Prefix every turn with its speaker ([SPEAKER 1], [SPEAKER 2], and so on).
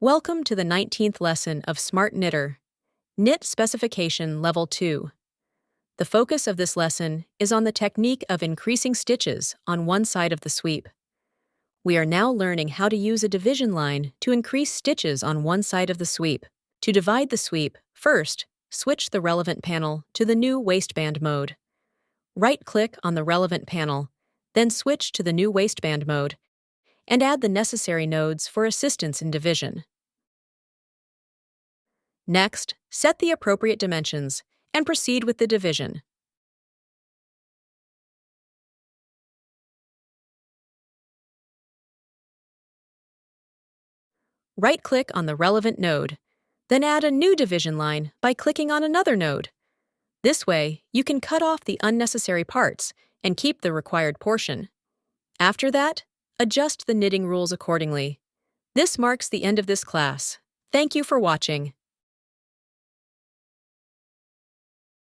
[SPEAKER 1] Welcome to the 19th lesson of SmartKnitter, Knit Specification Level 2. The focus of this lesson is on the technique of increasing stitches on one side of the sweep. We are now learning how to use a division line to increase stitches on one side of the sweep. To divide the sweep, first, switch the relevant panel to the new waistband mode. Right-click on the relevant panel, then switch to the new waistband mode, and add the necessary nodes for assistance in division. Next, set the appropriate dimensions and proceed with the division. Right-click on the relevant node, then add a new division line by clicking on another node. This way, you can cut off the unnecessary parts and keep the required portion. After that, adjust the knitting rules accordingly. This marks the end of this class. Thank you for watching.